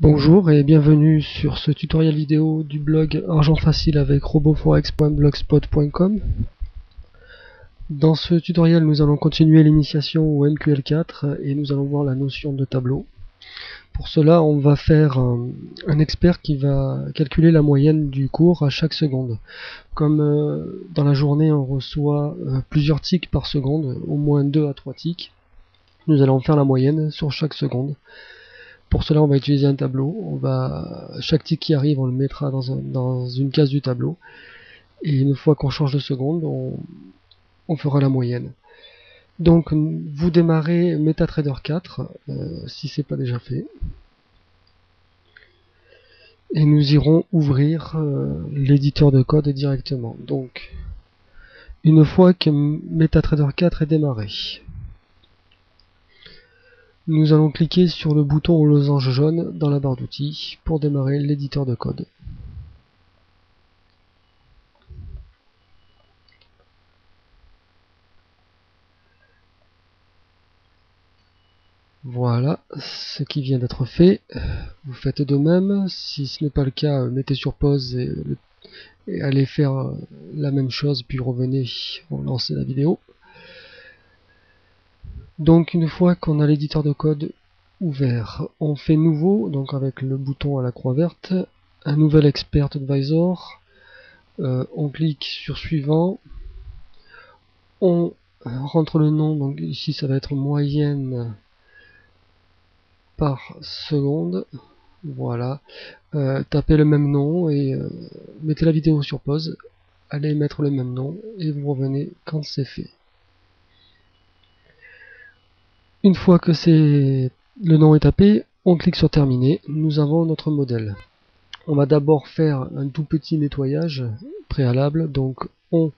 Bonjour et bienvenue sur ce tutoriel vidéo du blog Argent Facile avec roboforex.blogspot.com. Dans ce tutoriel, nous allons continuer l'initiation au MQL4 et nous allons voir la notion de tableau. Pour cela, on va faire un expert qui va calculer la moyenne du cours à chaque seconde. Comme dans la journée, on reçoit plusieurs ticks par seconde, au moins 2 à 3 ticks, nous allons faire la moyenne sur chaque seconde. Pour cela, on va utiliser un tableau. Chaque tick qui arrive, on le mettra dans une case du tableau. Et une fois qu'on change de seconde, on fera la moyenne. Donc, vous démarrez MetaTrader 4, si ce n'est pas déjà fait. Et nous irons ouvrir l'éditeur de code directement. Donc, une fois que MetaTrader 4 est démarré, nous allons cliquer sur le bouton au losange jaune dans la barre d'outils pour démarrer l'éditeur de code. Voilà ce qui vient d'être fait. Vous faites de même. Si ce n'est pas le cas, mettez sur pause et allez faire la même chose, puis revenez pour lancer la vidéo. Donc une fois qu'on a l'éditeur de code ouvert, on fait nouveau, donc avec le bouton à la croix verte, un nouvel expert advisor. On clique sur suivant. On rentre le nom, donc ici ça va être moyenne par seconde. Voilà, tapez le même nom et mettez la vidéo sur pause, allez mettre le même nom et vous revenez quand c'est fait. Une fois que le nom est tapé, on clique sur terminer, nous avons notre modèle. On va d'abord faire un tout petit nettoyage préalable, donc on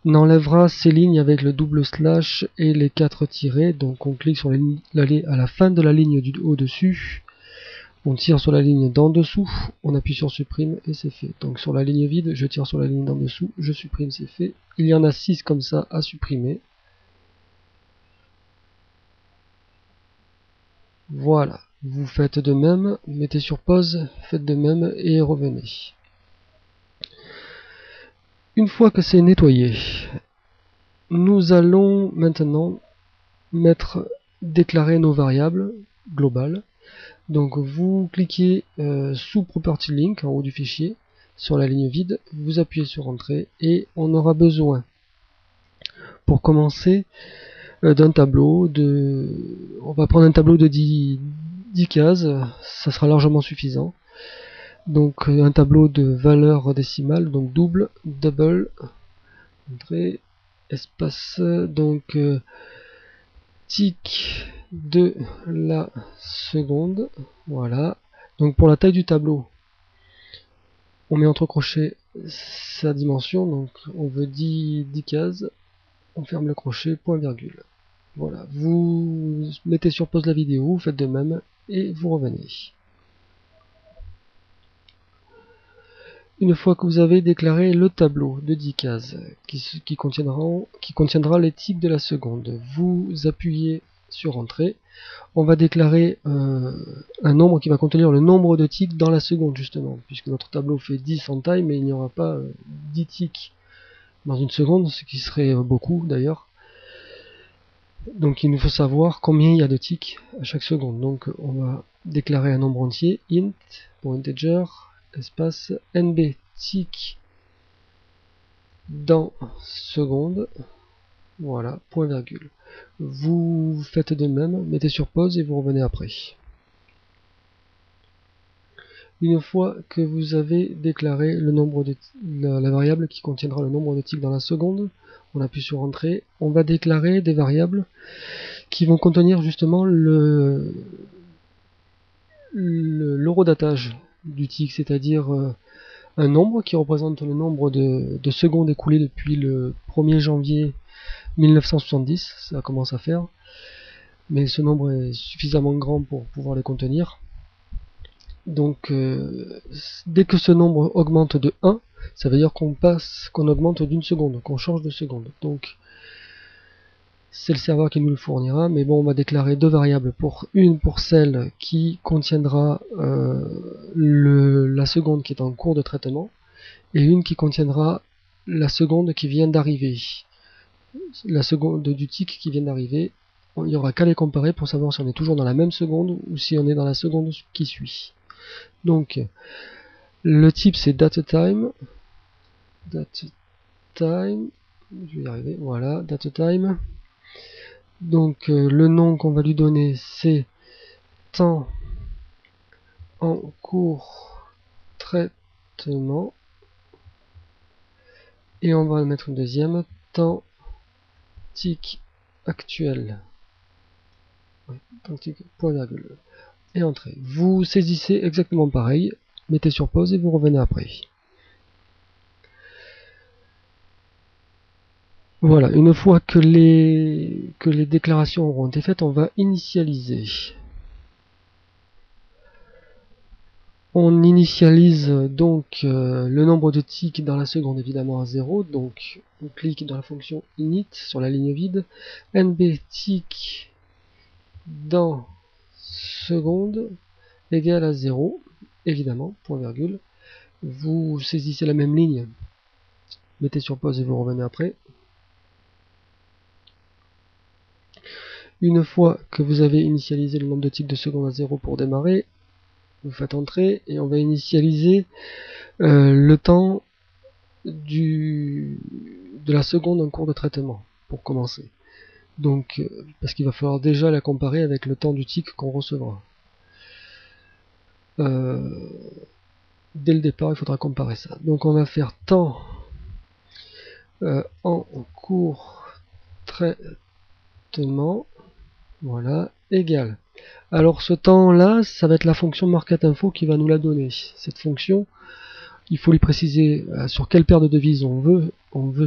enlèvera ces lignes avec le double slash et les 4 tirets, donc on clique sur à la fin de la ligne du au-dessus. On tire sur la ligne d'en dessous, on appuie sur supprime et c'est fait. Donc sur la ligne vide, je tire sur la ligne d'en dessous, je supprime, c'est fait. Il y en a 6 comme ça à supprimer. Voilà, vous faites de même, mettez sur pause, faites de même et revenez. Une fois que c'est nettoyé, nous allons maintenant déclarer nos variables globales. Donc vous cliquez sous Property Link en haut du fichier, sur la ligne vide, vous appuyez sur Entrée et on aura besoin, pour commencer, d'un tableau on va prendre un tableau de 10 cases, ça sera largement suffisant. Donc un tableau de valeurs décimales, donc double, Entrée, espace, donc tick de la seconde, voilà. Donc pour la taille du tableau, on met entre crochets sa dimension, donc on veut 10 cases, on ferme le crochet, point virgule. Voilà, vous mettez sur pause la vidéo, vous faites de même et vous revenez. Une fois que vous avez déclaré le tableau de 10 cases qui contiendra les ticks de la seconde, vous appuyez sur Entrée. On va déclarer un nombre qui va contenir le nombre de ticks dans la seconde justement, puisque notre tableau fait 10 en taille, mais il n'y aura pas 10 ticks dans une seconde, ce qui serait beaucoup d'ailleurs. Donc il nous faut savoir combien il y a de ticks à chaque seconde. Donc on va déclarer un nombre entier, int, pour integer, espace nb, tick dans seconde, voilà, point virgule. Vous faites de même, mettez sur pause et vous revenez après. Une fois que vous avez déclaré le nombre de la variable qui contiendra le nombre de ticks dans la seconde, on appuie sur Entrée, on va déclarer des variables qui vont contenir justement l'horodatage du tick, c'est-à-dire un nombre qui représente le nombre de secondes écoulées depuis le 1er janvier 1970, ça commence à faire, mais ce nombre est suffisamment grand pour pouvoir les contenir. Donc dès que ce nombre augmente de 1, ça veut dire qu'on augmente d'une seconde, qu'on change de seconde. Donc c'est le serveur qui nous le fournira, mais bon, on va déclarer deux variables, une pour celle qui contiendra la seconde qui est en cours de traitement, et une qui contiendra la seconde qui vient d'arriver, la seconde du tick qui vient d'arriver. Il n'y aura qu'à les comparer pour savoir si on est toujours dans la même seconde ou si on est dans la seconde qui suit. Donc, le type c'est datetime, je vais y arriver, voilà, datetime. Donc le nom qu'on va lui donner c'est temps en cours traitement, et on va mettre une deuxième, temps tick actuel, temps tick, point virgule, et entrée. Vous saisissez exactement pareil, mettez sur pause et vous revenez après. Voilà, une fois que les déclarations auront été faites, on va initialiser. On initialise donc le nombre de ticks dans la seconde évidemment à 0, donc on clique dans la fonction init sur la ligne vide, nb tick dans seconde égale à 0, évidemment, point virgule. Vous saisissez la même ligne, mettez sur pause et vous revenez après. Une fois que vous avez initialisé le nombre de ticks de seconde à 0 pour démarrer, vous faites entrer et on va initialiser le temps de la seconde en cours de traitement pour commencer. Donc, parce qu'il va falloir déjà la comparer avec le temps du tick qu'on recevra. Dès le départ, il faudra comparer ça. Donc on va faire temps en cours traitement, voilà, égal. Alors ce temps-là, ça va être la fonction marketInfo qui va nous la donner. Cette fonction, il faut lui préciser sur quelle paire de devises on veut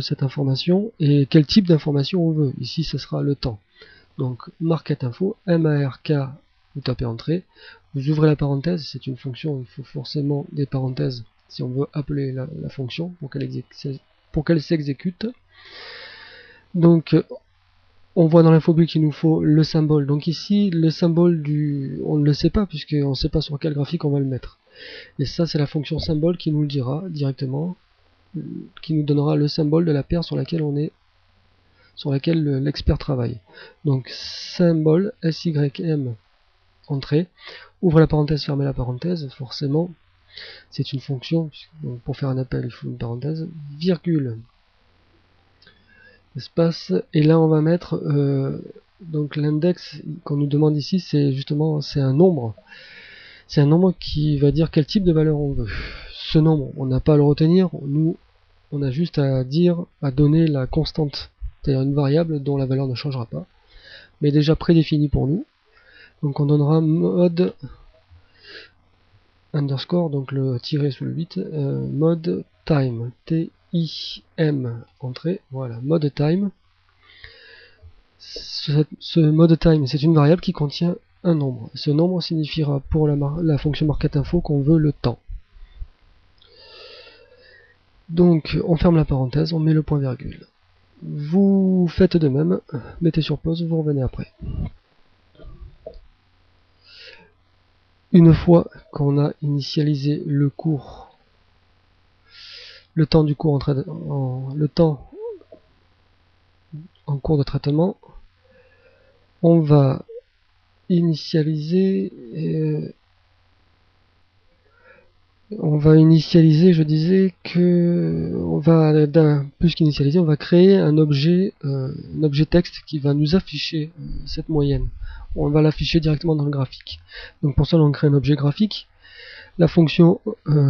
cette information et quel type d'information on veut. Ici, ce sera le temps. Donc marketInfo, M-A-R-K, vous tapez entrée, vous ouvrez la parenthèse, c'est une fonction, il faut forcément des parenthèses si on veut appeler la fonction pour qu'elle s'exécute. Donc on voit dans l'infobulle qu'il nous faut le symbole. Donc ici, le symbole on ne le sait pas puisqu'on ne sait pas sur quel graphique on va le mettre. Et ça, c'est la fonction symbole qui nous le dira directement, qui nous donnera le symbole de la paire sur laquelle l'expert travaille. Donc symbole SYM entrée, ouvre la parenthèse, fermez la parenthèse, forcément c'est une fonction, donc pour faire un appel il faut une parenthèse, virgule, espace, et là on va mettre donc l'index qu'on nous demande ici, c'est justement un nombre. C'est un nombre qui va dire quel type de valeur on veut. Ce nombre, on n'a pas à le retenir, nous on a juste à donner la constante, c'est-à-dire une variable dont la valeur ne changera pas, mais déjà prédéfinie pour nous. Donc on donnera mode underscore, donc le tiré sous le 8, mode time, T-I-M, entrée, voilà, mode time. Ce mode time, c'est une variable qui contient un nombre. Ce nombre signifiera pour la fonction marketInfo qu'on veut le temps. Donc on ferme la parenthèse, on met le point virgule. Vous faites de même, mettez sur pause, vous revenez après. Une fois qu'on a initialisé le cours, le temps du cours le temps en cours de traitement, on va initialiser je disais que plus qu'initialiser, on va créer un objet texte qui va nous afficher cette moyenne. On va l'afficher directement dans le graphique. Donc pour ça on crée un objet graphique. La fonction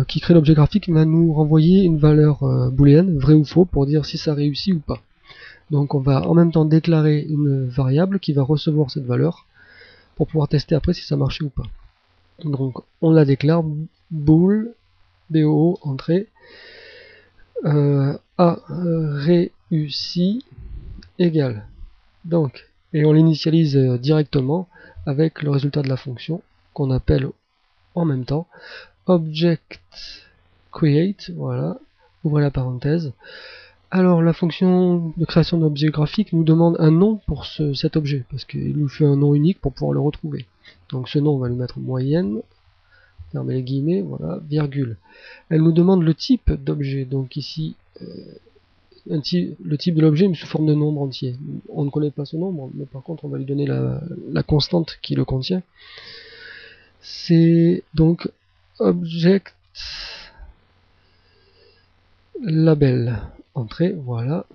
qui crée l'objet graphique va nous renvoyer une valeur booléenne, vrai ou faux, pour dire si ça réussit ou pas. Donc on va en même temps déclarer une variable qui va recevoir cette valeur pour pouvoir tester après si ça marchait ou pas. Donc on la déclare bool, BOO, entrée, a réussi égale. Donc, et on l'initialise directement avec le résultat de la fonction qu'on appelle en même temps object create, voilà, ouvrez la parenthèse, Alors la fonction de création d'objet graphique nous demande un nom pour cet objet, parce qu'il nous fait un nom unique pour pouvoir le retrouver. Donc ce nom, on va lui mettre moyenne, fermer les guillemets, voilà, virgule. Elle nous demande le type d'objet, donc ici le type de l'objet mais sous forme de nombre entier. On ne connaît pas ce nombre, mais par contre on va lui donner la constante qui le contient. C'est donc object label, entrée, voilà.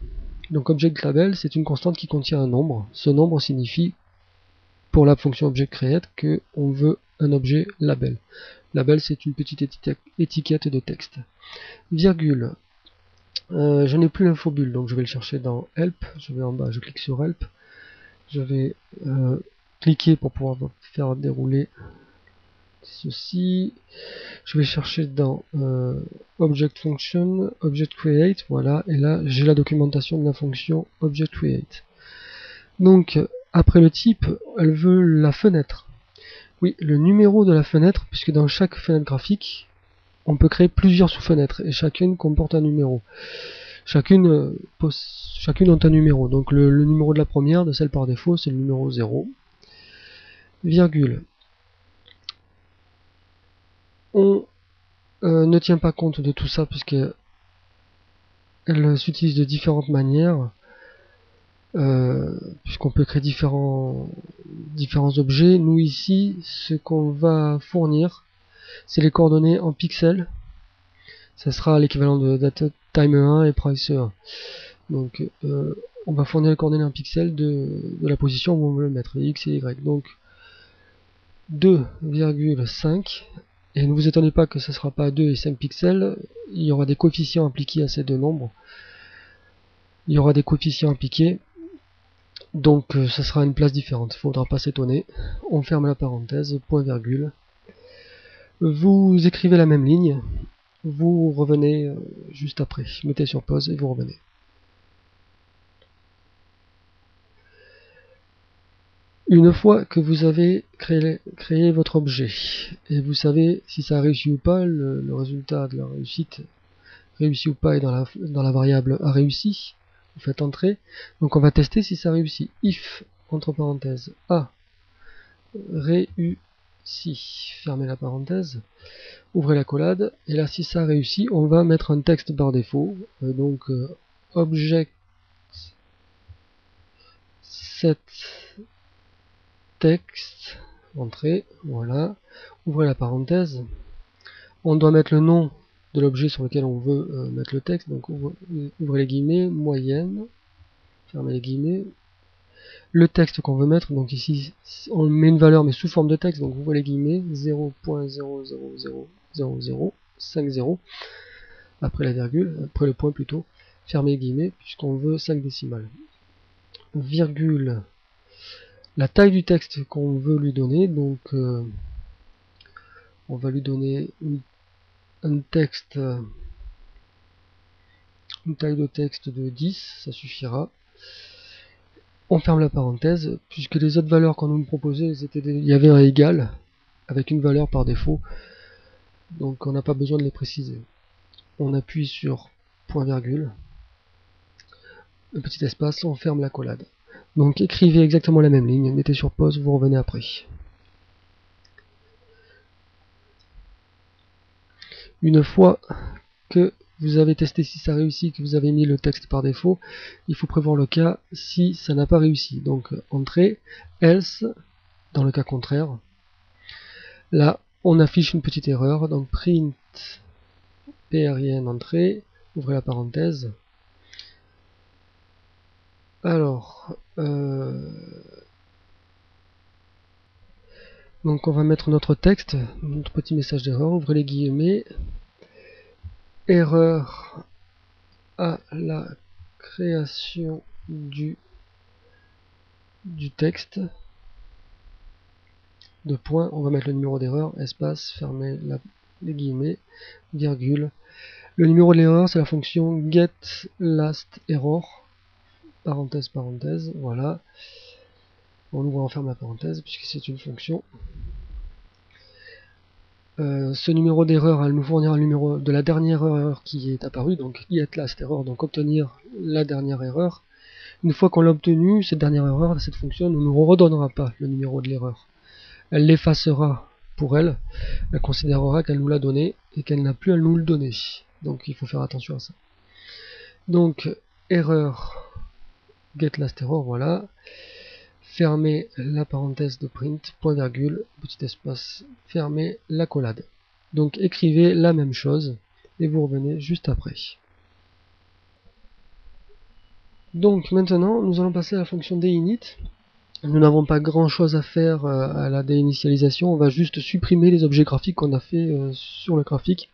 Donc object label, c'est une constante qui contient un nombre. Ce nombre signifie, pour la fonction object create, que on veut un objet label. Label, c'est une petite étiquette de texte. Virgule. Je n'ai plus l'infobulle, donc je vais le chercher dans help. Je vais en bas, je clique sur help. Je vais cliquer pour pouvoir faire dérouler ceci. Je vais chercher dans object function, object create, voilà, et là j'ai la documentation de la fonction object create. Donc après le type, elle veut la fenêtre. Oui, le numéro de la fenêtre, puisque dans chaque fenêtre graphique, on peut créer plusieurs sous-fenêtres et chacune comporte un numéro. Chacune ont un numéro. Donc le numéro de la première, de celle par défaut, c'est le numéro 0. Virgule. On ne tient pas compte de tout ça puisqu'elle s'utilise de différentes manières. Puisqu'on peut créer différents objets. Nous ici, ce qu'on va fournir, c'est les coordonnées en pixels. Ça sera l'équivalent de datetime1 et price1. Donc on va fournir les coordonnées en pixels de la position où on veut le mettre, x et y. Donc 2,5, et ne vous étonnez pas que ce ne sera pas 2 et 5 pixels, il y aura des coefficients appliqués à ces deux nombres. Il y aura des coefficients appliqués, donc ça sera une place différente, il ne faudra pas s'étonner. On ferme la parenthèse, point virgule. Vous écrivez la même ligne, vous revenez juste après, mettez sur pause et vous revenez. Une fois que vous avez créé votre objet, et vous savez si ça a réussi ou pas, le résultat de la réussite, réussi ou pas, est dans la variable a réussi, vous faites entrer, donc on va tester si ça réussit. If, entre parenthèses, a réussi, fermez la parenthèse, ouvrez la collade, et là si ça réussit, on va mettre un texte par défaut, donc object set texte, entrée, voilà, ouvrez la parenthèse, on doit mettre le nom de l'objet sur lequel on veut mettre le texte, donc ouvrez les guillemets, moyenne, fermez les guillemets, le texte qu'on veut mettre, donc ici on met une valeur mais sous forme de texte, donc ouvrez les guillemets, 0.0000050, après la virgule, après le point plutôt, fermez les guillemets, puisqu'on veut 5 décimales, virgule, la taille du texte qu'on veut lui donner, donc on va lui donner un texte, une taille de texte de 10, ça suffira. On ferme la parenthèse, puisque les autres valeurs qu'on nous proposait, il y avait un égal, avec une valeur par défaut, donc on n'a pas besoin de les préciser. On appuie sur point virgule, un petit espace, on ferme la collade. Donc écrivez exactement la même ligne, mettez sur pause, vous revenez après. Une fois que vous avez testé si ça réussit, que vous avez mis le texte par défaut, il faut prévoir le cas si ça n'a pas réussi. Donc entrée, else, dans le cas contraire. Là, on affiche une petite erreur, donc print prn entrée, ouvrez la parenthèse. Alors, donc on va mettre notre texte, notre petit message d'erreur, ouvrez les guillemets, erreur à la création du texte, de point, on va mettre le numéro d'erreur, espace, fermez les guillemets, virgule. Le numéro de l'erreur, c'est la fonction getLastError, parenthèse, parenthèse, voilà. On ouvre et on ferme la parenthèse, puisque c'est une fonction. Ce numéro d'erreur, elle nous fournira le numéro de la dernière erreur qui est apparue, donc getLastError, donc obtenir la dernière erreur. Une fois qu'on l'a obtenue, cette dernière erreur, cette fonction ne nous redonnera pas le numéro de l'erreur. Elle l'effacera pour elle, elle considérera qu'elle nous l'a donné et qu'elle n'a plus à nous le donner. Donc il faut faire attention à ça. Donc erreur getLastError, voilà. Fermez la parenthèse de print, point virgule, petit espace, fermez la collade. Donc écrivez la même chose et vous revenez juste après. Donc maintenant nous allons passer à la fonction deinit. Nous n'avons pas grand chose à faire à la déinitialisation, on va juste supprimer les objets graphiques qu'on a fait sur le graphique.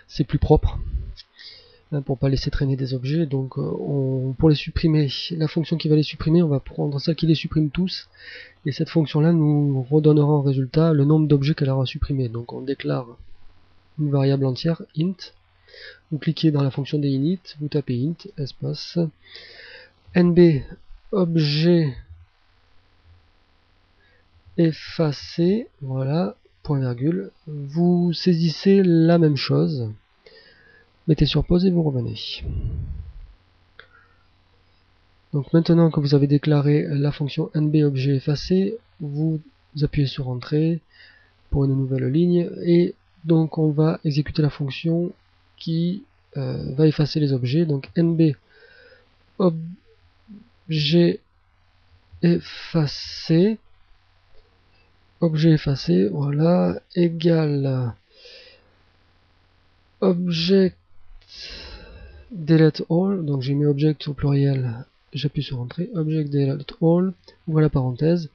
C'est plus propre pour pas laisser traîner des objets. Donc pour les supprimer, la fonction qui va les supprimer, on va prendre celle qui les supprime tous. Et cette fonction-là nous redonnera en résultat le nombre d'objets qu'elle aura supprimé. Donc on déclare une variable entière, int. Vous cliquez dans la fonction deinit, vous tapez int, espace, nb, objet effacé, voilà, point virgule. Vous saisissez la même chose, mettez sur pause et vous revenez. Donc maintenant que vous avez déclaré la fonction nb objet effacé, vous appuyez sur entrée pour une nouvelle ligne et donc on va exécuter la fonction qui va effacer les objets. Donc nb objet effacé, voilà, égale object delete all, donc j'ai mis object au pluriel, j'appuie sur entrée, object delete all, voilà parenthèse.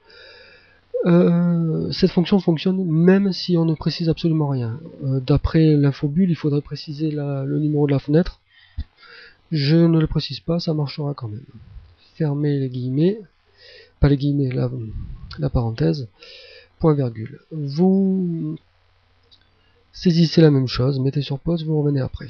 Cette fonction fonctionne même si on ne précise absolument rien. D'après l'infobulle, il faudrait préciser le numéro de la fenêtre. Je ne le précise pas, ça marchera quand même. Fermez les guillemets, pas les guillemets, la parenthèse, point virgule. Vous saisissez la même chose, mettez sur pause, vous revenez après.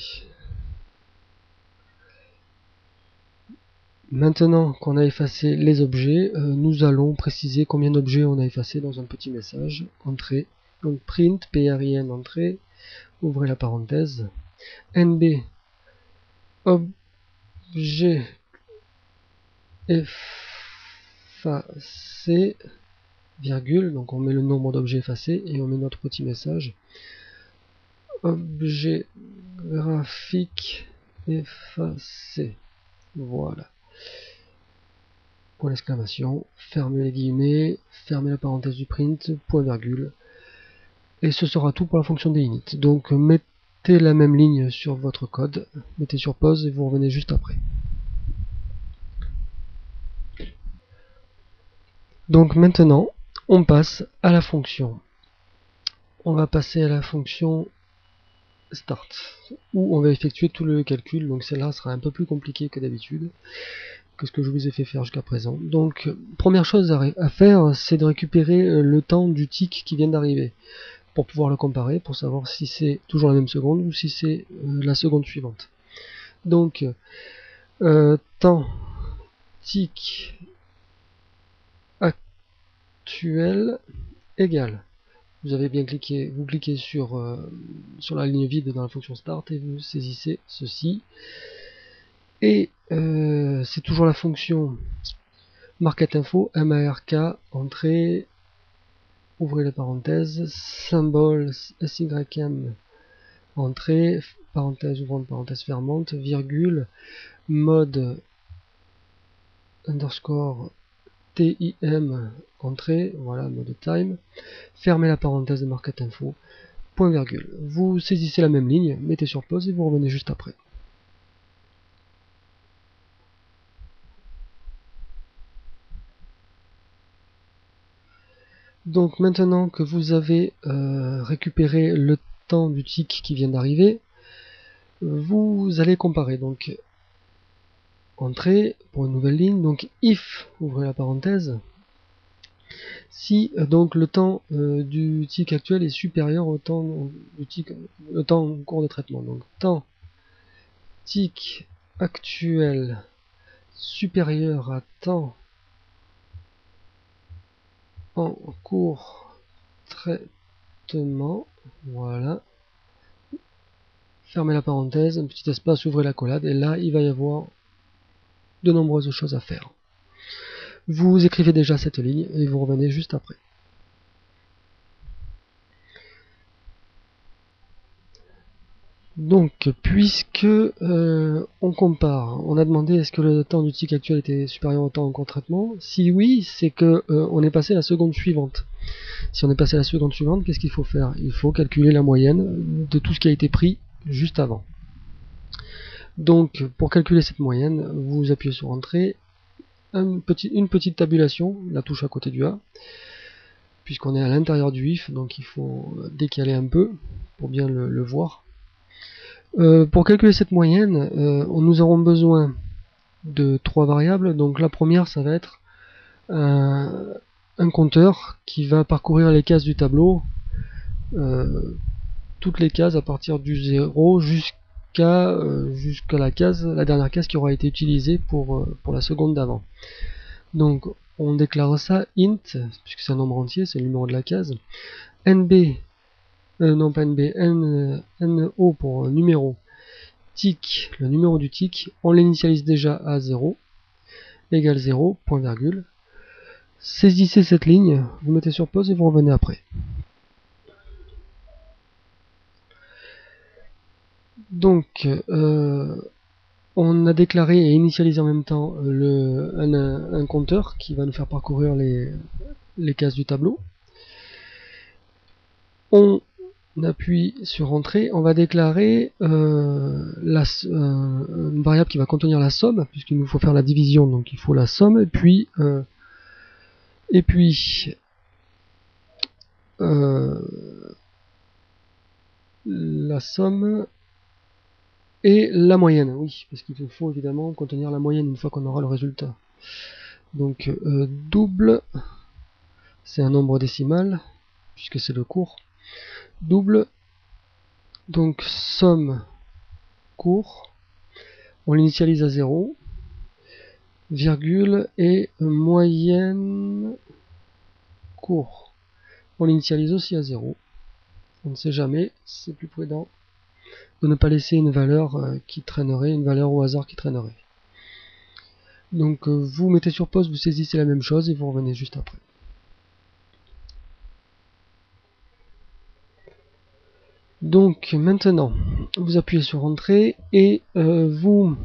Maintenant qu'on a effacé les objets, nous allons préciser combien d'objets on a effacé dans un petit message, entrée. Donc print, prin, entrée, ouvrez la parenthèse, nb, objet effacé, virgule, donc on met le nombre d'objets effacés et on met notre petit message, objet graphique effacé, voilà. Point d'exclamation, fermez les guillemets, fermez la parenthèse du print, point virgule, et ce sera tout pour la fonction deinit. Donc mettez la même ligne sur votre code, mettez sur pause et vous revenez juste après. Donc maintenant, on passe à la fonction. On va passer à la fonction start, où on va effectuer tout le calcul, donc celle-là sera un peu plus compliquée que d'habitude, que ce que je vous ai fait faire jusqu'à présent. Donc, première chose à faire, c'est de récupérer le temps du tick qui vient d'arriver, pour pouvoir le comparer, pour savoir si c'est toujours la même seconde ou si c'est la seconde suivante. Donc, temps tick actuel égale. Vous avez bien cliqué, vous cliquez sur la ligne vide dans la fonction start et vous saisissez ceci. Et c'est toujours la fonction marketInfo, mark, entrée, ouvrez les parenthèses, symbole sym, entrée, parenthèse ouvrante, parenthèse fermante, virgule, mode underscore tim, entrée, voilà, mode time, fermez la parenthèse de marketInfo, point virgule. Vous saisissez la même ligne, mettez sur pause et vous revenez juste après. Donc maintenant que vous avez récupéré le temps du tick qui vient d'arriver, vous allez comparer. Donc entrée pour une nouvelle ligne, donc if, ouvrez la parenthèse, si donc le temps du tick actuel est supérieur au temps du tick, le temps en cours de traitement. Donc temps tick actuel supérieur à temps en cours justement, voilà, fermez la parenthèse, un petit espace, ouvrez l'accolade, et là il va y avoir de nombreuses choses à faire. Vous écrivez déjà cette ligne et vous revenez juste après. Donc, puisque on compare, on a demandé est-ce que le temps du tick actuel était supérieur au temps en cours de traitement. Si oui, c'est que on est passé à la seconde suivante. Si on est passé à la seconde suivante, qu'est-ce qu'il faut faire? Il faut calculer la moyenne de tout ce qui a été pris juste avant. Donc, pour calculer cette moyenne, vous appuyez sur Entrée, une petite tabulation, la touche à côté du A, puisqu'on est à l'intérieur du if, donc il faut décaler un peu pour bien le voir. Pour calculer cette moyenne, nous aurons besoin de 3 variables. Donc la première, ça va être un compteur qui va parcourir les cases du tableau, toutes les cases à partir du 0 jusqu'à la dernière case qui aura été utilisée pour la seconde d'avant. Donc on déclare ça int, puisque c'est un nombre entier, c'est le numéro de la case. NB, non pas NB, NO pour numéro. Tick, le numéro du tick, on l'initialise déjà à 0, égale 0, point virgule. Saisissez cette ligne, vous mettez sur pause et vous revenez après. Donc, on a déclaré et initialisé en même temps un compteur qui va nous faire parcourir les cases du tableau. On appuie sur Entrée, on va déclarer une variable qui va contenir la somme, puisqu'il nous faut faire la division, donc il faut la somme, et puis la somme et la moyenne, oui, parce qu'il faut évidemment contenir la moyenne une fois qu'on aura le résultat. Donc double, c'est un nombre décimal, puisque c'est le cours. Double, donc somme cours, on l'initialise à 0, virgule, et moyenne cours, on l'initialise aussi à 0. On ne sait jamais, c'est plus prudent de ne pas laisser une valeur qui traînerait, une valeur au hasard qui traînerait. Donc vous mettez sur pause, vous saisissez la même chose et vous revenez juste après. Donc maintenant, vous appuyez sur Entrée et donc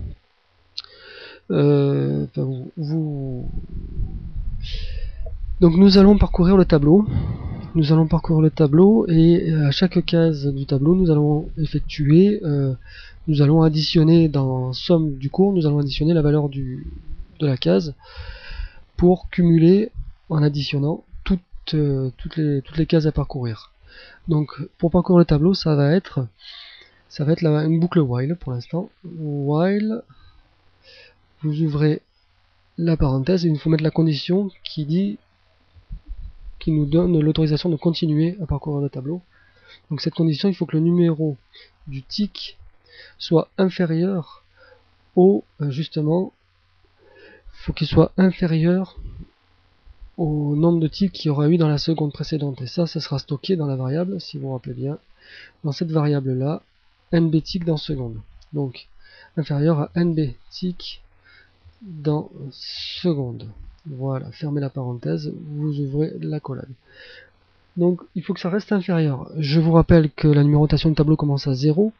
nous allons parcourir le tableau. Nous allons parcourir le tableau et à chaque case du tableau, nous allons effectuer, nous allons additionner dans somme du cours, nous allons additionner la valeur de la case pour cumuler en additionnant toutes les cases à parcourir. Donc pour parcourir le tableau, ça va être une boucle while pour l'instant. While, vous ouvrez la parenthèse et il faut mettre la condition qui nous donne l'autorisation de continuer à parcourir le tableau. Donc cette condition, il faut que le numéro du tick soit inférieur au, justement, faut qu'il soit inférieur au nombre de ticks qu'il y aura eu dans la seconde précédente. Et ça sera stocké dans la variable, si vous vous rappelez bien, dans cette variable-là, nb tick dans seconde. Donc, inférieur à nb tick dans seconde. Voilà, fermez la parenthèse, vous ouvrez l'accolade. Donc il faut que ça reste inférieur. Je vous rappelle que la numérotation du tableau commence à 0,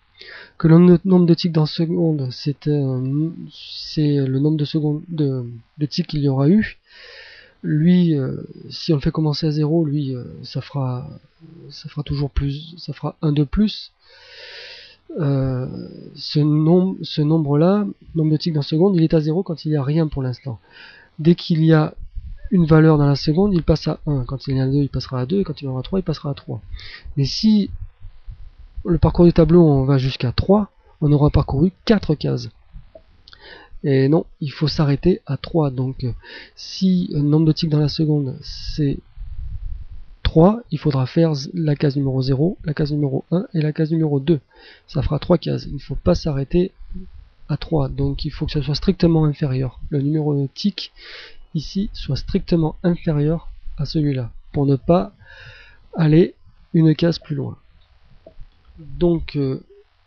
que le nombre de ticks dans seconde, c'est le nombre de secondes de ticks qu'il y aura eu. Lui, si on le fait commencer à 0, lui, ça fera toujours plus, ça fera 1 de plus. Ce nombre-là, nombre de ticks dans seconde, il est à 0 quand il n'y a rien pour l'instant. Dès qu'il y a une valeur dans la seconde, il passe à 1. Quand il y en a 2, il passera à 2. Quand il y en aura 3, il passera à 3. Mais si le parcours du tableau, on va jusqu'à 3, on aura parcouru 4 cases. Et non, il faut s'arrêter à 3. Donc, si le nombre de ticks dans la seconde, c'est 3, il faudra faire la case numéro 0, la case numéro 1 et la case numéro 2. Ça fera 3 cases. Il ne faut pas s'arrêter à 3. Donc, il faut que ça soit strictement inférieur. Le numéro de tick ici soit strictement inférieur à celui-là, pour ne pas aller une case plus loin. Donc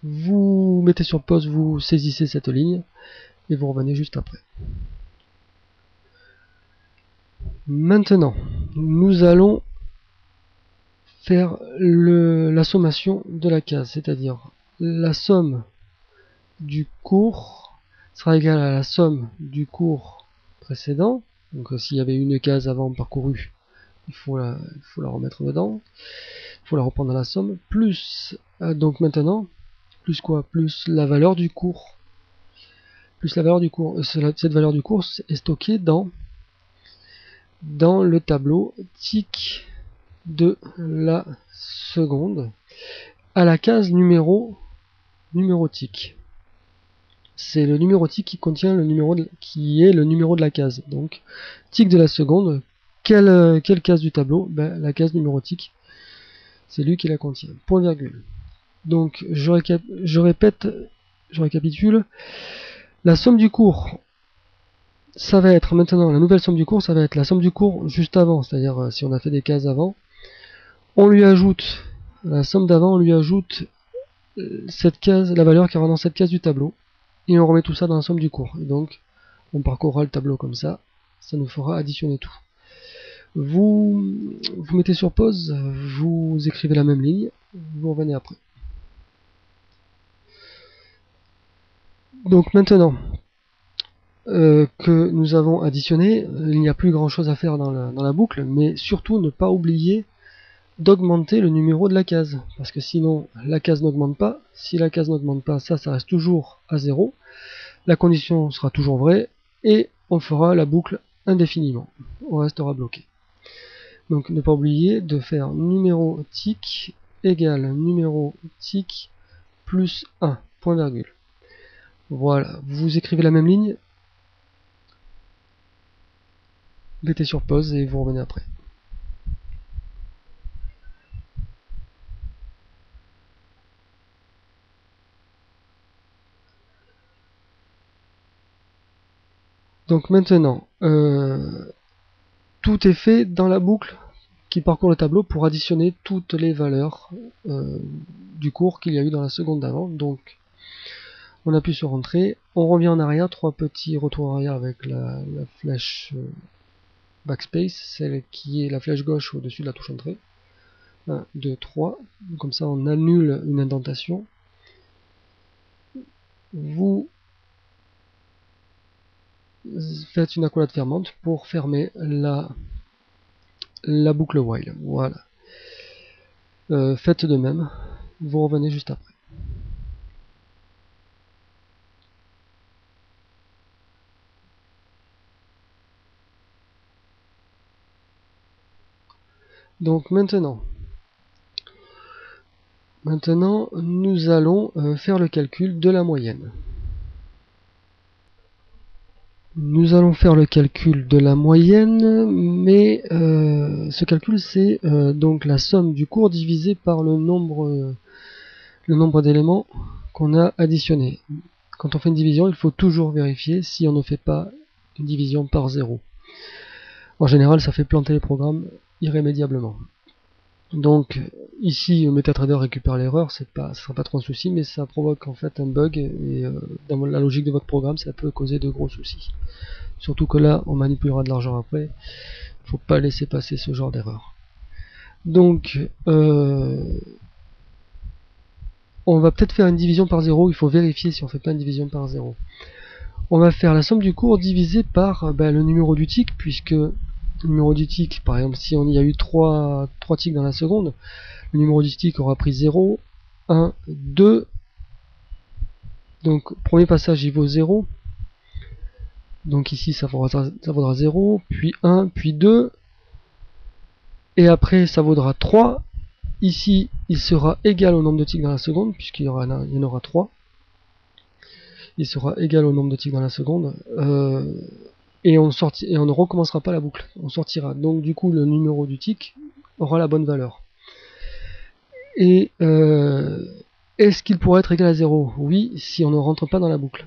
vous mettez sur pause, vous saisissez cette ligne et vous revenez juste après. Maintenant, nous allons faire la sommation de la case, c'est-à-dire la somme du cours sera égale à la somme du cours précédent. Donc s'il y avait une case avant parcourue, il faut la remettre dedans, il faut la reprendre à la somme, plus donc maintenant, plus quoi? Plus la valeur du cours. Plus la valeur du cours. Cette valeur du cours est stockée dans le tableau tic de la seconde à la case numéro tic. C'est le numéro tic qui contient le numéro qui est le numéro de la case. Donc tic de la seconde, quelle case du tableau? Ben, la case numéro tic, c'est lui qui la contient. Point virgule. Donc je récapitule. La somme du cours, ça va être maintenant la nouvelle somme du cours, ça va être la somme du cours juste avant, c'est-à-dire si on a fait des cases avant, on lui ajoute la somme d'avant, on lui ajoute cette case, la valeur qui aura dans cette case du tableau, et on remet tout ça dans la somme du cours. Et donc on parcourra le tableau comme ça, ça nous fera additionner tout. Vous mettez sur pause, vous écrivez la même ligne, vous revenez après. Donc maintenant que nous avons additionné, il n'y a plus grand chose à faire dans la boucle, mais surtout ne pas oublier d'augmenter le numéro de la case, parce que sinon la case n'augmente pas. Si la case n'augmente pas, ça reste toujours à 0, la condition sera toujours vraie, et on fera la boucle indéfiniment, on restera bloqué. Donc ne pas oublier de faire numéro tic égale numéro tic plus 1, point virgule. Voilà, vous écrivez la même ligne, mettez sur pause et vous revenez après. Donc maintenant, tout est fait dans la boucle qui parcourt le tableau pour additionner toutes les valeurs du cours qu'il y a eu dans la seconde d'avant. Donc on appuie sur Entrée, on revient en arrière, 3 petits retours en arrière avec la flèche Backspace, celle qui est la flèche gauche au-dessus de la touche Entrée. 1, 2, 3, comme ça on annule une indentation. Vous faites une accolade fermante pour fermer la boucle while. Voilà. Faites de même, vous revenez juste après. Donc maintenant nous allons faire le calcul de la moyenne. Nous allons faire le calcul de la moyenne, mais ce calcul c'est donc la somme du cours divisé par le nombre d'éléments qu'on a additionné. Quand on fait une division, il faut toujours vérifier si on ne fait pas une division par 0. En général, ça fait planter les programmes irrémédiablement. Donc ici, MetaTrader récupère l'erreur, ce sera pas trop un souci, mais ça provoque en fait un bug, et dans la logique de votre programme, ça peut causer de gros soucis. Surtout que là, on manipulera de l'argent après, il ne faut pas laisser passer ce genre d'erreur. Donc, on va peut-être faire une division par 0, il faut vérifier si on fait pas une division par 0. On va faire la somme du cours divisée par le numéro du tic, puisque le numéro du tic, par exemple, si on y a eu 3 tics dans la seconde, le numéro du tic aura pris 0, 1, 2. Donc, premier passage, il vaut 0. Donc ici, ça vaudra 0, puis 1, puis 2. Et après, ça vaudra 3. Ici, il sera égal au nombre de tics dans la seconde, puisqu'il y en aura 3. Il sera égal au nombre de tics dans la seconde. Et on ne recommencera pas la boucle. On sortira. Donc du coup, le numéro du tic aura la bonne valeur. Et est-ce qu'il pourrait être égal à 0? Oui, si on ne rentre pas dans la boucle.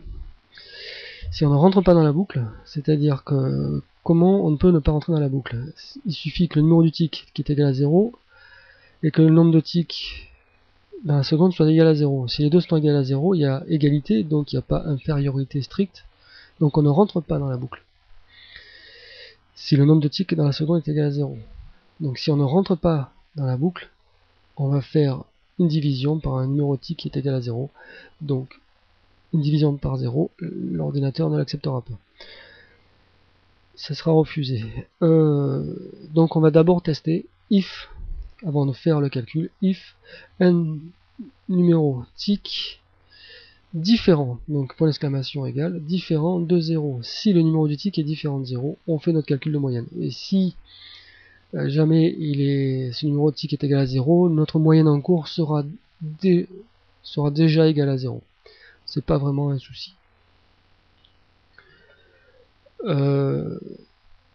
Si on ne rentre pas dans la boucle, c'est-à-dire que comment on peut ne pas rentrer dans la boucle? Il suffit que le numéro du tic qui est égal à 0 et que le nombre de ticks dans la seconde soit égal à 0. Si les deux sont égales à 0, il y a égalité, donc il n'y a pas infériorité stricte, donc on ne rentre pas dans la boucle. Si le nombre de ticks dans la seconde est égal à 0. Donc si on ne rentre pas dans la boucle, on va faire une division par un numéro de tick qui est égal à 0. Donc une division par 0, l'ordinateur ne l'acceptera pas. Ça sera refusé. Donc on va d'abord tester if, avant de faire le calcul, if un numéro tick différent, donc point d'exclamation égale, différent de 0. Si le numéro du tick est différent de 0, on fait notre calcul de moyenne. Et si jamais ce numéro de tick est égal à 0, notre moyenne en cours sera déjà égal à 0. C'est pas vraiment un souci.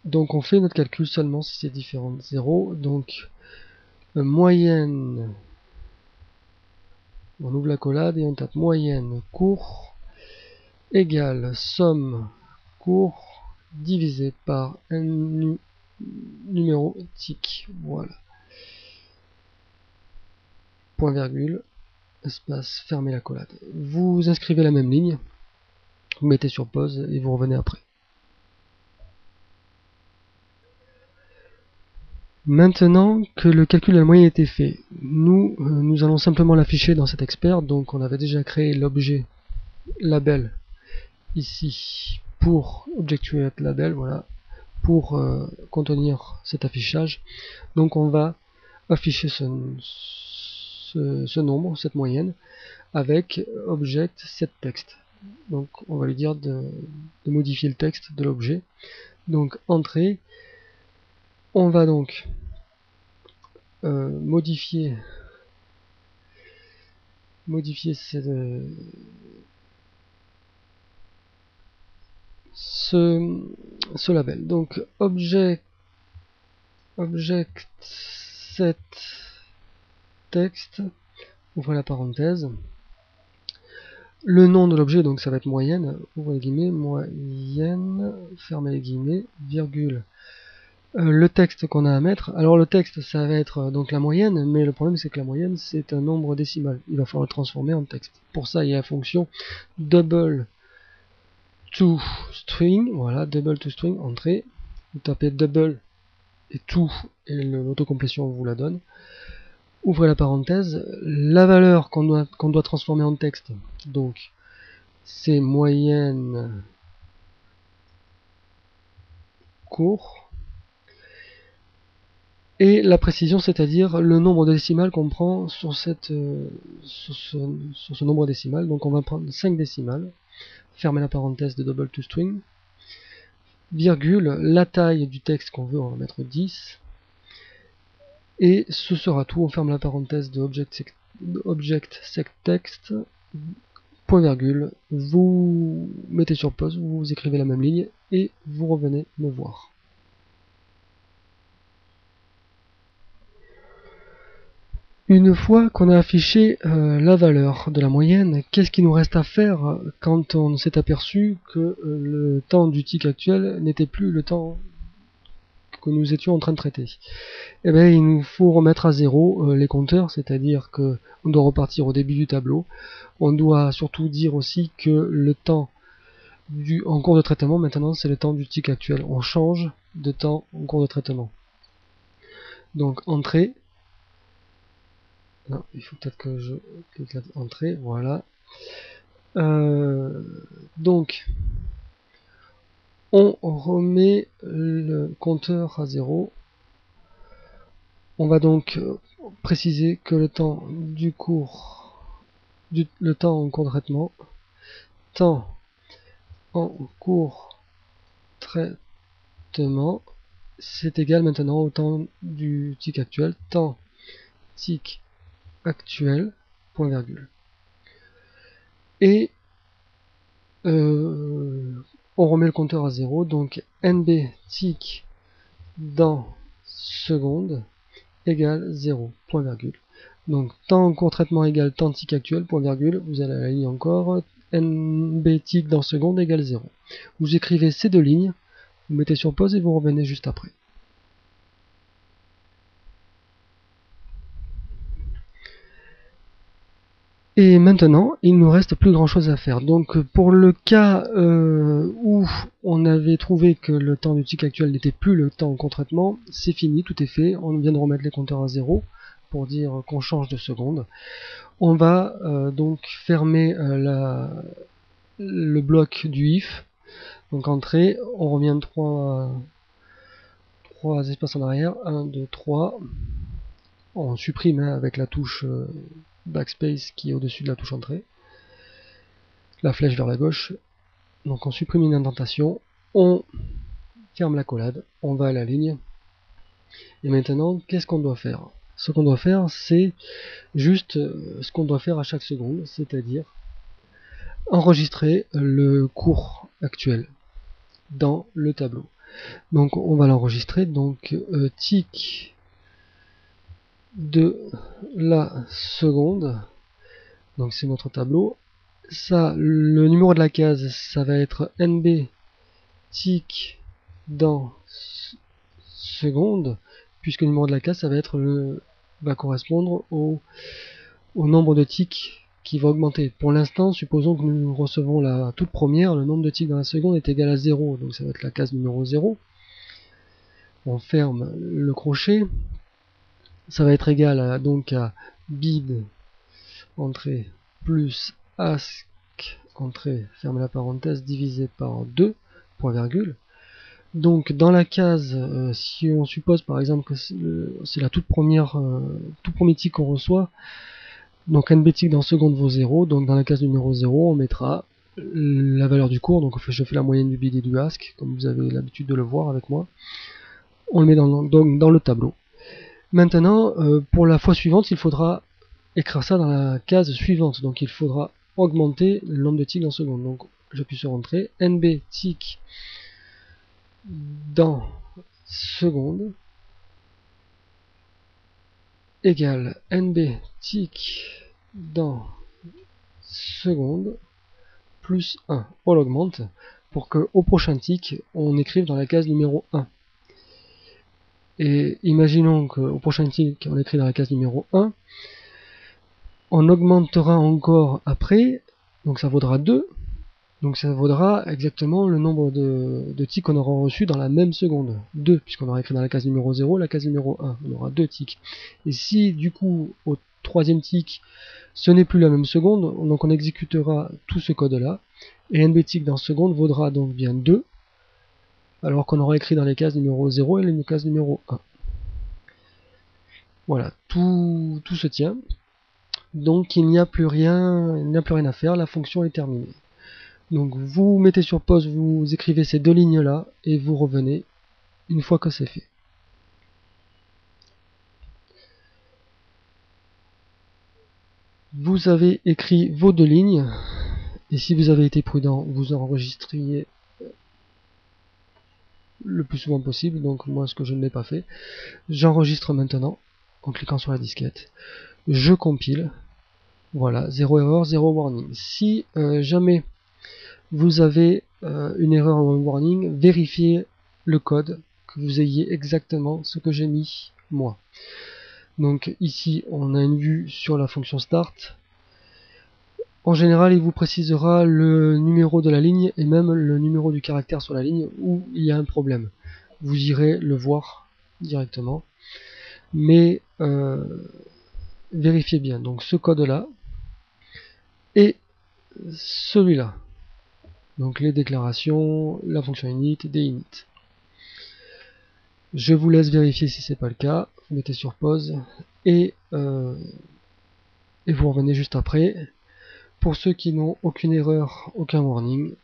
Donc on fait notre calcul seulement si c'est différent de 0. Donc moyenne, on ouvre la collade et on tape moyenne cours égale somme cours divisé par un numéro tick. Voilà. Point virgule, espace, fermez la collade. Vous inscrivez la même ligne, vous mettez sur pause et vous revenez après. Maintenant que le calcul de la moyenne a été fait, nous allons simplement l'afficher dans cet expert. Donc on avait déjà créé l'objet label ici pour ObjectCreateLabel, voilà, pour contenir cet affichage. Donc on va afficher ce nombre, cette moyenne, avec object setText. Donc on va lui dire de modifier le texte de l'objet. Donc entrée, on va donc modifier ce label. Donc object set text, ouvre la parenthèse, le nom de l'objet, donc ça va être moyenne, ouvre les guillemets, moyenne, fermez les guillemets, virgule, le texte qu'on a à mettre. Alors le texte, ça va être donc la moyenne, mais le problème c'est que la moyenne c'est un nombre décimal, il va falloir le transformer en texte. Pour ça il y a la fonction double to string, voilà, double to string, entrée, vous tapez double et tout, et l'autocomplétion vous la donne. Ouvrez la parenthèse, la valeur qu'on doit transformer en texte, donc c'est moyenne court, et la précision, c'est-à-dire le nombre décimal qu'on prend sur ce nombre décimal. Donc on va prendre 5 décimales, fermez la parenthèse de double to string, virgule, la taille du texte qu'on veut, on va mettre 10, et ce sera tout. On ferme la parenthèse de object setText, point virgule, vous mettez sur pause, vous écrivez la même ligne et vous revenez me voir. Une fois qu'on a affiché la valeur de la moyenne, qu'est-ce qu'il nous reste à faire quand on s'est aperçu que le temps du tick actuel n'était plus le temps que nous étions en train de traiter? Eh bien, il nous faut remettre à zéro les compteurs, c'est-à-dire que on doit repartir au début du tableau. On doit surtout dire aussi que le temps en cours de traitement, maintenant, c'est le temps du tick actuel. On change de temps en cours de traitement. Donc, entrée. Non, il faut peut-être que je clique là, entrée, voilà. Donc, on remet le compteur à 0. On va donc préciser que le temps du cours, le temps en cours de traitement, temps en cours traitement, c'est égal maintenant au temps du tick actuel, temps tick actuel, point virgule. Et on remet le compteur à 0, donc nb tick dans seconde égale 0, point virgule. Donc temps en cours traitement égale temps tick actuel, point virgule, vous allez à la ligne encore, nb tick dans seconde égale 0. Vous écrivez ces deux lignes, vous mettez sur pause et vous revenez juste après. Et maintenant, il nous reste plus grand chose à faire. Donc pour le cas où on avait trouvé que le temps du tick actuel n'était plus le temps en traitement, c'est fini, tout est fait. On vient de remettre les compteurs à 0 pour dire qu'on change de seconde. On va donc fermer le bloc du if. Donc entrée, on revient 3 espaces en arrière, 1, 2, 3. On supprime avec la touche backspace qui est au-dessus de la touche entrée. La flèche vers la gauche. Donc on supprime une indentation, on ferme la collade, on va à la ligne. Et maintenant, qu'est-ce qu'on doit faire? Ce qu'on doit faire, c'est juste ce qu'on doit faire à chaque seconde, c'est-à-dire enregistrer le cours actuel dans le tableau. Donc on va l'enregistrer, donc tick de la seconde, donc c'est notre tableau. Ça, le numéro de la case, ça va être NB tick dans seconde, puisque le numéro de la case, ça va être va correspondre au nombre de ticks qui va augmenter. Pour l'instant, supposons que nous recevons la toute première, le nombre de ticks dans la seconde est égal à 0, donc ça va être la case numéro 0. On ferme le crochet, ça va être égal à, donc à bid entrée plus ask entrée, ferme la parenthèse, divisé par 2, point virgule. Donc dans la case, si on suppose par exemple que c'est la tout premier tick qu'on reçoit, donc nb tick dans seconde vaut 0, donc dans la case numéro 0, on mettra la valeur du cours, donc je fais la moyenne du bid et du ask, comme vous avez l'habitude de le voir avec moi. On le met dans le tableau. Maintenant, pour la fois suivante, il faudra écrire ça dans la case suivante, donc il faudra augmenter le nombre de ticks dans seconde. Donc j'appuie sur entrée, nb tick dans seconde égale nb tick dans seconde plus 1. On l'augmente pour qu'au prochain tick, on écrive dans la case numéro 1. Et imaginons qu'au prochain tick, on écrit dans la case numéro 1. On augmentera encore après, donc ça vaudra 2. Donc ça vaudra exactement le nombre de ticks qu'on aura reçu dans la même seconde. 2, puisqu'on aura écrit dans la case numéro 0, la case numéro 1. On aura 2 ticks. Et si du coup, au troisième tick, ce n'est plus la même seconde, donc on exécutera tout ce code-là. Et nb tick dans seconde vaudra donc bien 2, alors qu'on aura écrit dans les cases numéro 0 et les cases numéro 1. Voilà, tout se tient. Donc il n'y a plus rien à faire, la fonction est terminée. Donc vous mettez sur pause, vous écrivez ces deux lignes là et vous revenez une fois que c'est fait. Vous avez écrit vos deux lignes et si vous avez été prudent, vous enregistriez le plus souvent possible. Donc moi, ce que je ne l'ai pas fait, j'enregistre maintenant en cliquant sur la disquette. Je compile. Voilà, 0 erreur, 0 warning. Si jamais vous avez une erreur ou un warning, vérifiez le code, que vous ayez exactement ce que j'ai mis moi. Donc ici on a une vue sur la fonction start. En général il vous précisera le numéro de la ligne et même le numéro du caractère sur la ligne où il y a un problème. Vous irez le voir directement. Mais vérifiez bien donc ce code là et celui-là. Donc les déclarations, la fonction init, des init. Je vous laisse vérifier si c'est pas le cas. Vous mettez sur pause et vous revenez juste après. Pour ceux qui n'ont aucune erreur, aucun warning,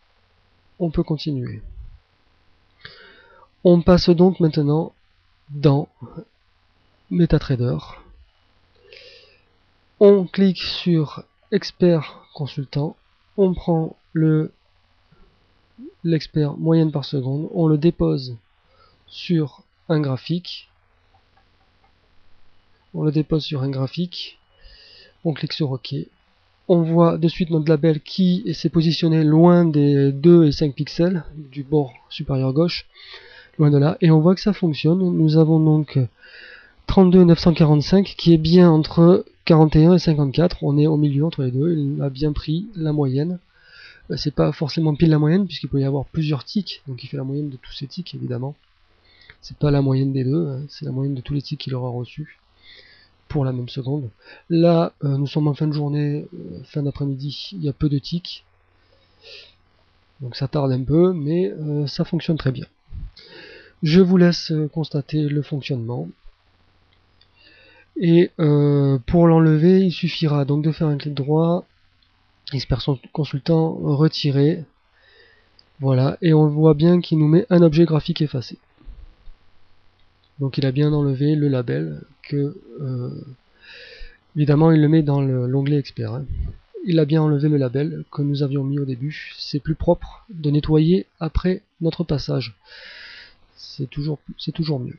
on peut continuer. On passe donc maintenant dans MetaTrader. On clique sur Expert Consultant. On prend l'expert moyenne par seconde. On le dépose sur un graphique. On clique sur OK. On voit de suite notre label qui s'est positionné loin des 2 et 5 pixels du bord supérieur gauche, loin de là, et on voit que ça fonctionne. Nous avons donc 32 945 qui est bien entre 41 et 54, on est au milieu entre les deux, il a bien pris la moyenne. C'est pas forcément pile la moyenne, puisqu'il peut y avoir plusieurs ticks, donc il fait la moyenne de tous ces ticks évidemment. C'est pas la moyenne des deux, hein, c'est la moyenne de tous les ticks qu'il aura reçus pour la même seconde. Là, nous sommes en fin de journée, fin d'après-midi, il y a peu de ticks, donc ça tarde un peu, mais ça fonctionne très bien. Je vous laisse constater le fonctionnement. Et pour l'enlever, il suffira donc de faire un clic droit, expert consultant, retirer. Voilà, et on voit bien qu'il nous met un objet graphique effacé. Donc il a bien enlevé le label que évidemment il le met dans l'onglet expert. Hein. Il a bien enlevé le label que nous avions mis au début. C'est plus propre de nettoyer après notre passage. C'est toujours mieux.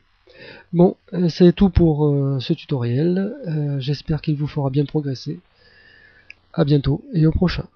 Bon, c'est tout pour ce tutoriel. J'espère qu'il vous fera bien progresser. À bientôt et au prochain.